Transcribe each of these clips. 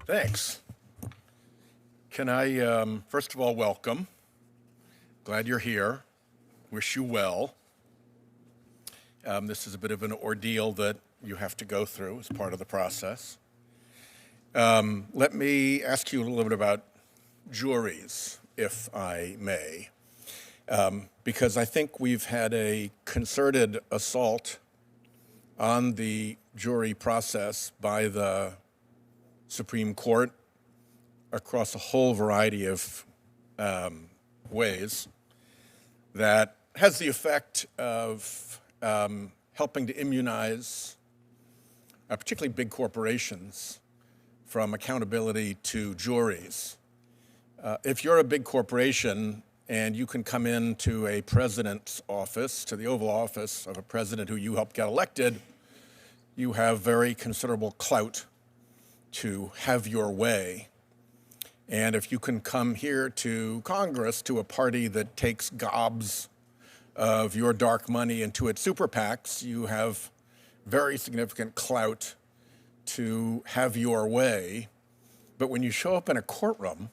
Thanks. Can I, first of all, welcome. Glad you're here. Wish you well. This is a bit of an ordeal that you have to go through as part of the process. Let me ask you a little bit about juries, if I may, because I think we've had a concerted assault on the jury process by the Supreme Court across a whole variety of ways that has the effect of helping to immunize particularly big corporations from accountability to juries. If you're a big corporation and you can come into a president's office, to the Oval Office of a president who you helped get elected, you have very considerable clout to have your way. And if you can come here to Congress, to a party that takes gobs of your dark money into its super PACs, you have very significant clout to have your way. But when you show up in a courtroom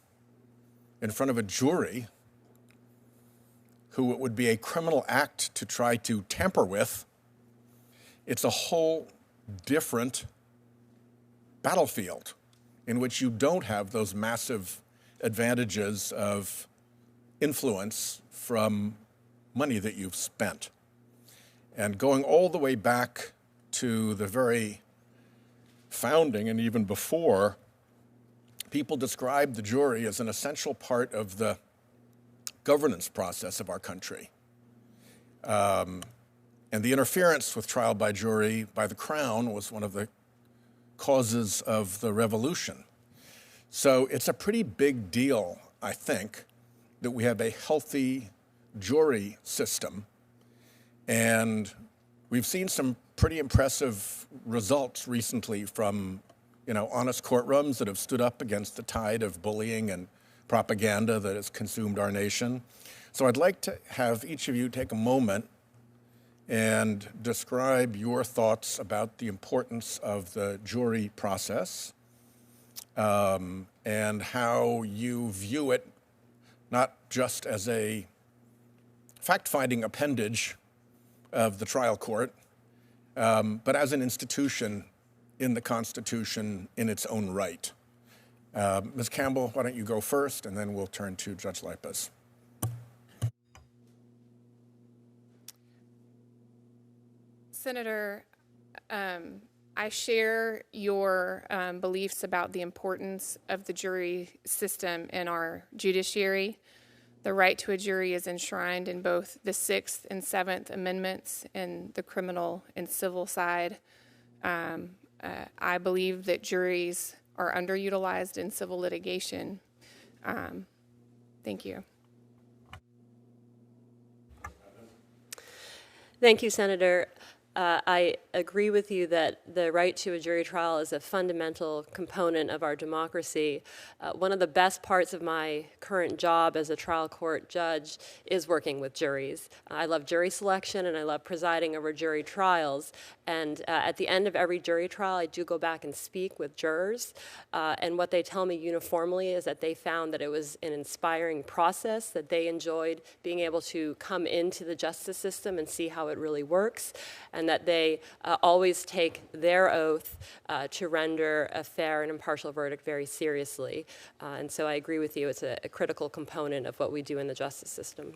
in front of a jury who it would be a criminal act to try to tamper with, it's a whole different battlefield in which you don't have those massive advantages of influence from money that you've spent. And going all the way back to the very founding and even before, people described the jury as an essential part of the governance process of our country. And the interference with trial by jury by the Crown was one of the causes of the revolution. So it's a pretty big deal, I think, that we have a healthy jury system. And we've seen some pretty impressive results recently from, honest courtrooms that have stood up against the tide of bullying and propaganda that has consumed our nation. So I'd like to have each of you take a moment and describe your thoughts about the importance of the jury process and how you view it not just as a fact-finding appendage of the trial court, but as an institution in the Constitution in its own right. Ms. Campbell, why don't you go first, and then we'll turn to Judge Lipas. Senator, I share your beliefs about the importance of the jury system in our judiciary. The right to a jury is enshrined in both the 6th and 7th Amendments in the criminal and civil side. I believe that juries are underutilized in civil litigation. Thank you. Thank you, Senator. I agree with you that the right to a jury trial is a fundamental component of our democracy. One of the best parts of my current job as a trial court judge is working with juries. I love jury selection and I love presiding over jury trials. And at the end of every jury trial, I do go back and speak with jurors. And what they tell me uniformly is that they found that it was an inspiring process, that they enjoyed being able to come into the justice system and see how it really works, and that they always take their oath to render a fair and impartial verdict very seriously. And so I agree with you, it's a critical component of what we do in the justice system.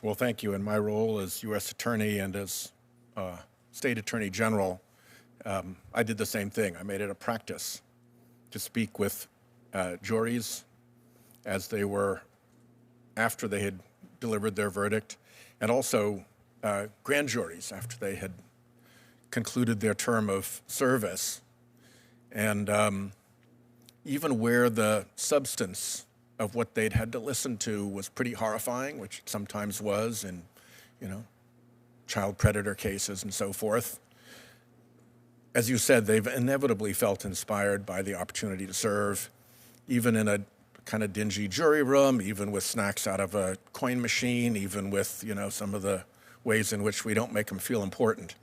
Well, thank you. In my role as U.S. Attorney and as State Attorney General, I did the same thing. I made it a practice to speak with juries as they were after they had delivered their verdict, and also grand juries after they had concluded their term of service. And even where the substance of what they'd had to listen to was pretty horrifying, which it sometimes was in, child predator cases and so forth, as you said, they've inevitably felt inspired by the opportunity to serve, even in a kind of dingy jury room, even with snacks out of a coin machine, even with, some of the ways in which we don't make them feel important.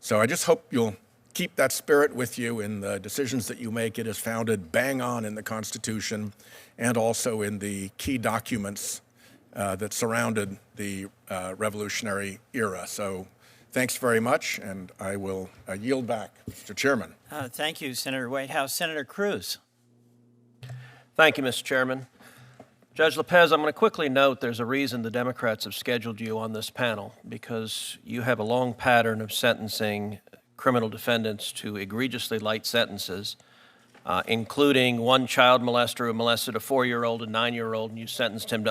So I just hope you'll keep that spirit with you in the decisions that you make. It is founded bang on in the Constitution and also in the key documents that surrounded the Revolutionary era. So thanks very much, and I will yield back, Mr. Chairman. Thank you, Senator Whitehouse. Senator Cruz. Thank you, Mr. Chairman. Judge Lopez, I'm going to quickly note there's a reason the Democrats have scheduled you on this panel, because you have a long pattern of sentencing criminal defendants to egregiously light sentences, including one child molester who molested a 4-year-old and 9-year-old, and you sentenced him to